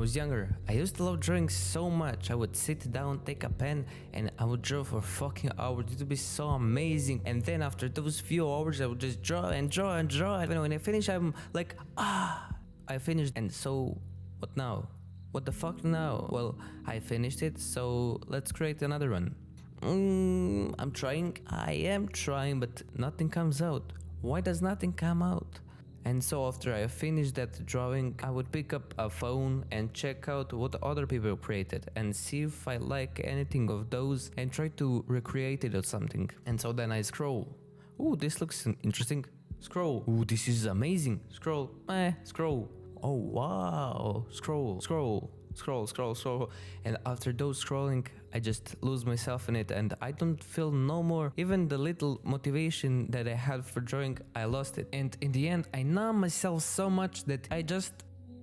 was younger, I used to love drawing so much. I would sit down, take a pen, and I would draw for fucking hours. It would be so amazing. And then after those few hours, I would just draw and draw and draw. And when I finish, I'm like, I finished. And so, what now? What the fuck now? Well, I finished it, so let's create another one. I'm trying. I am trying, but nothing comes out. Why does nothing come out? And so after I finished that drawing, I would pick up a phone and check out what other people created and see if I like anything of those and try to recreate it or something. And so then I scroll. Ooh, this looks interesting. Scroll. Ooh, this is amazing. Scroll. Scroll. Oh wow. Scroll. And after those scrolling, I just lose myself in it and I don't feel no more. Even the little motivation that I had for drawing, I lost it. And in the end, I numb myself so much that I just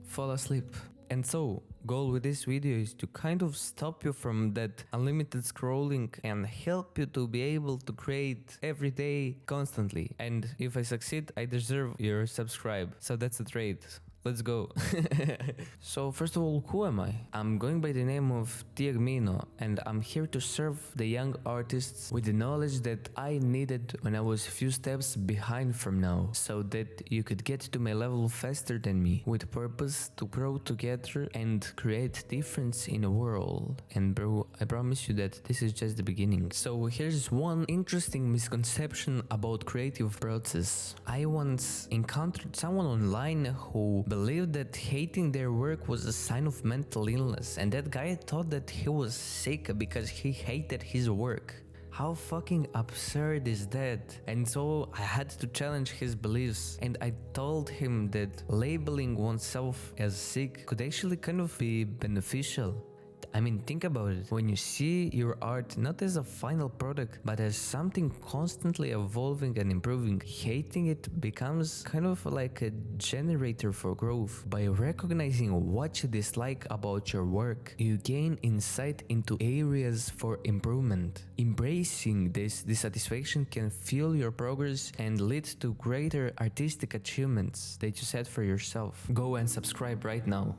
fall asleep. And so, goal with this video is to kind of stop you from that unlimited scrolling and help you to be able to create every day constantly. And if I succeed, I deserve your subscribe. So that's a trade. Let's go. So first of all, who am I? I'm going by the name of Tiag and I'm here to serve the young artists with the knowledge that I needed when I was a few steps behind from now, so that you could get to my level faster than me, with purpose to grow together and create difference in the world. And bro, I promise you that this is just the beginning. So here's one interesting misconception about creative process. I once encountered someone online who believed that hating their work was a sign of mental illness, and that guy thought that he was sick because he hated his work. How fucking absurd is that? And so I had to challenge his beliefs, and I told him that labeling oneself as sick could actually kind of be beneficial. I mean, think about it. When you see your art not as a final product, but as something constantly evolving and improving, hating it becomes kind of like a generator for growth. By recognizing what you dislike about your work, you gain insight into areas for improvement. Embracing this dissatisfaction can fuel your progress and lead to greater artistic achievements that you set for yourself. Go and subscribe right now.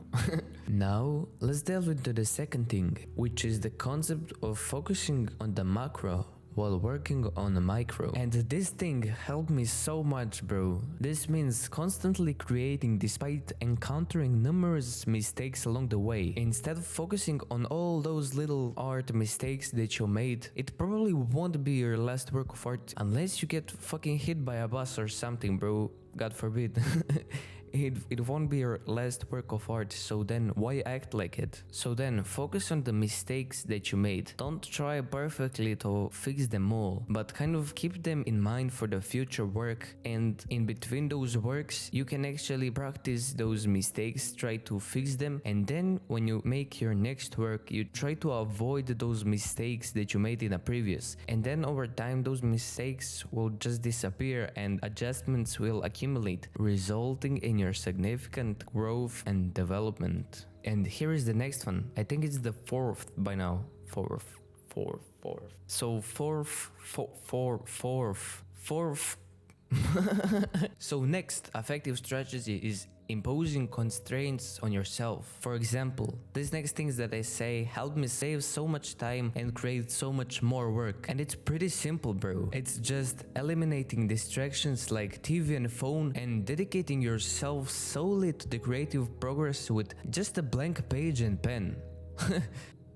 Now, let's delve into the second thing, which is the concept of focusing on the macro while working on the micro. And this thing helped me so much, bro. This means constantly creating despite encountering numerous mistakes along the way. Instead of focusing on all those little art mistakes that you made, it probably won't be your last work of art unless you get fucking hit by a bus or something, bro. God forbid. It won't be your last work of art, so then why act like it? So then focus on the mistakes that you made. Don't try perfectly to fix them all, but kind of keep them in mind for the future work, and in between those works you can actually practice those mistakes, try to fix them, and then when you make your next work you try to avoid those mistakes that you made in a previous, and then over time those mistakes will just disappear and adjustments will accumulate, resulting in your significant growth and development. And here is the next one. I think it's the fourth by now. Fourth. So fourth. So next effective strategy is imposing constraints on yourself. For example, these next things that I say help me save so much time and create so much more work. And it's pretty simple, bro. It's just eliminating distractions like TV and phone and dedicating yourself solely to the creative progress with just a blank page and pen.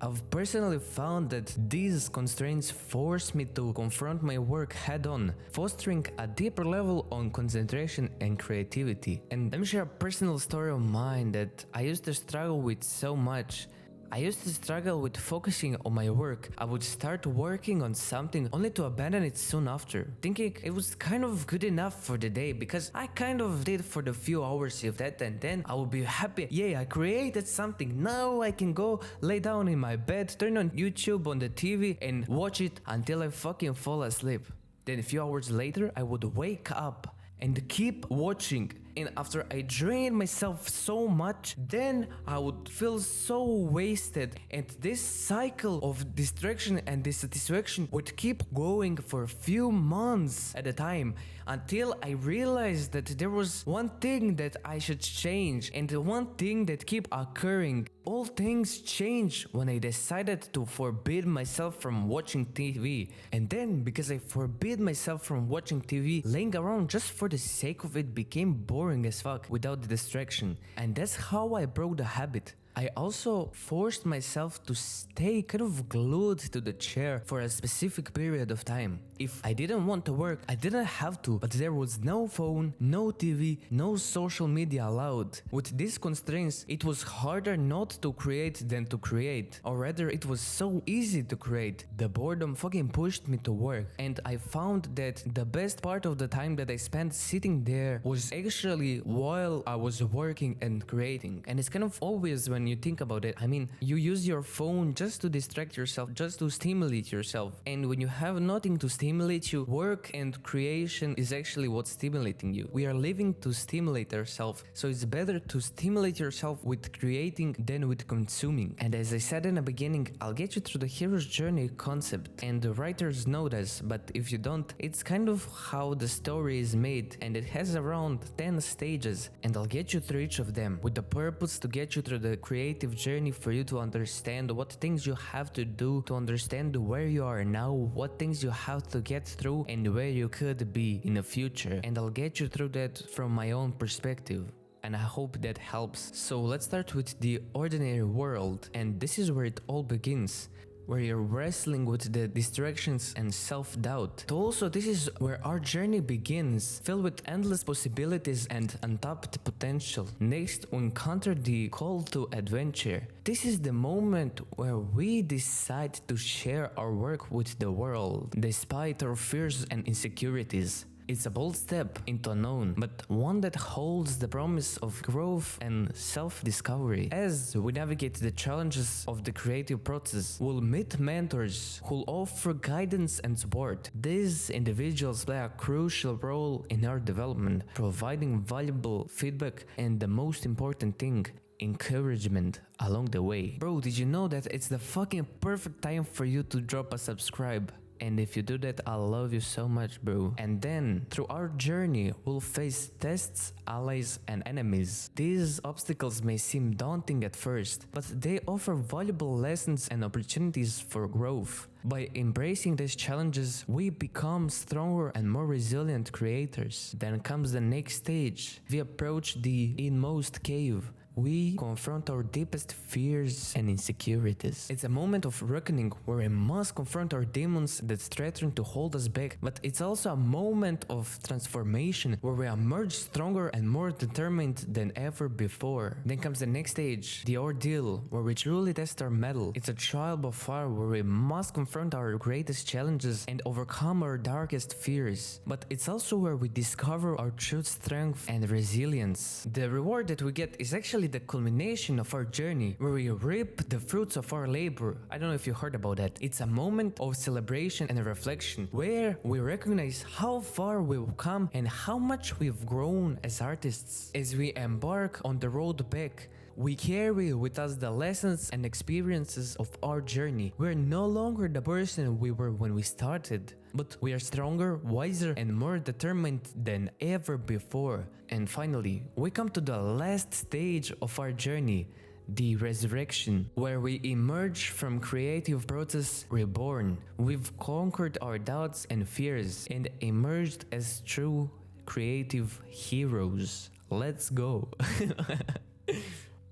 I've personally found that these constraints force me to confront my work head-on, fostering a deeper level on concentration and creativity. And let me share a personal story of mine that I used to struggle with so much. I used to struggle with focusing on my work. I would start working on something only to abandon it soon after, thinking it was kind of good enough for the day because I kind of did for the few hours of that, and then I would be happy. Yeah, I created something. Now I can go lay down in my bed, turn on YouTube on the TV and watch it until I fucking fall asleep. Then a few hours later I would wake up and keep watching And after I drained myself so much, then I would feel so wasted. And this cycle of distraction and dissatisfaction would keep going for a few months at a time, until I realized that there was one thing that I should change, and the one thing that keep occurring. All things changed when I decided to forbid myself from watching TV. And then, because I forbid myself from watching TV, laying around just for the sake of it became boring as fuck without the distraction. And that's how I broke the habit. I also forced myself to stay kind of glued to the chair for a specific period of time. If I didn't want to work, I didn't have to, but there was no phone, no TV, no social media allowed. With these constraints, it was harder not to create than to create, or rather it was so easy to create. The boredom fucking pushed me to work, and I found that the best part of the time that I spent sitting there was actually while I was working and creating. And it's kind of obvious when you think about it. I mean, you use your phone just to distract yourself, just to stimulate yourself. And when you have nothing to stimulate you, work and creation is actually what's stimulating you. We are living to stimulate ourselves, so it's better to stimulate yourself with creating than with consuming. And as I said in the beginning, I'll get you through the hero's journey concept, and the writers know this, but if you don't, it's kind of how the story is made, and it has around 10 stages, and I'll get you through each of them with the purpose to get you through the creative journey, for you to understand what things you have to do to understand where you are now, what things you have to get through, and where you could be in the future. And I'll get you through that from my own perspective, and I hope that helps. So let's start with the ordinary world, and this is where it all begins, where you're wrestling with the distractions and self-doubt. Also, this is where our journey begins, filled with endless possibilities and untapped potential. Next, we encounter the call to adventure. This is the moment where we decide to share our work with the world, despite our fears and insecurities. It's a bold step into unknown, but one that holds the promise of growth and self-discovery. As we navigate the challenges of the creative process, we'll meet mentors who'll offer guidance and support. These individuals play a crucial role in our development, providing valuable feedback and, the most important thing, encouragement along the way. Bro, did you know that it's the fucking perfect time for you to drop a subscribe? And if you do that, I love you so much, bro. And then, through our journey, we'll face tests, allies, and enemies. These obstacles may seem daunting at first, but they offer valuable lessons and opportunities for growth. By embracing these challenges, we become stronger and more resilient creators. Then comes the next stage. We approach the inmost cave. We confront our deepest fears and insecurities. It's a moment of reckoning where we must confront our demons that threaten to hold us back, but it's also a moment of transformation where we emerge stronger and more determined than ever before. Then comes the next stage, the ordeal, where we truly test our mettle. It's a trial by fire where we must confront our greatest challenges and overcome our darkest fears. But it's also where we discover our true strength and resilience. The reward that we get is actually the culmination of our journey, where we reap the fruits of our labor. I don't know if you heard about that. It's a moment of celebration and reflection, where we recognize how far we've come and how much we've grown as artists. As we embark on the road back, we carry with us the lessons and experiences of our journey. We're no longer the person we were when we started, but we are stronger, wiser, and more determined than ever before. And finally, we come to the last stage of our journey, the resurrection, where we emerge from creative process reborn. We've conquered our doubts and fears and emerged as true creative heroes. Let's go.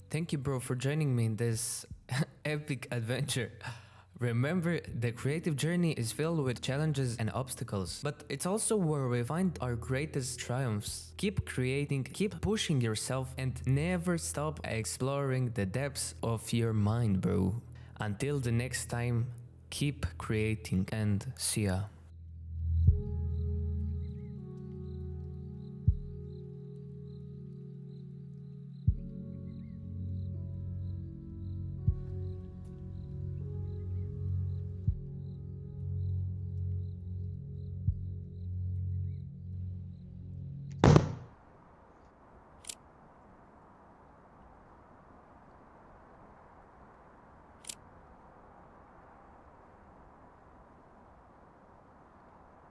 Thank you, bro, for joining me in this epic adventure. Remember, the creative journey is filled with challenges and obstacles, but it's also where we find our greatest triumphs. Keep creating, keep pushing yourself, and never stop exploring the depths of your mind, bro. Until the next time, keep creating, and see ya.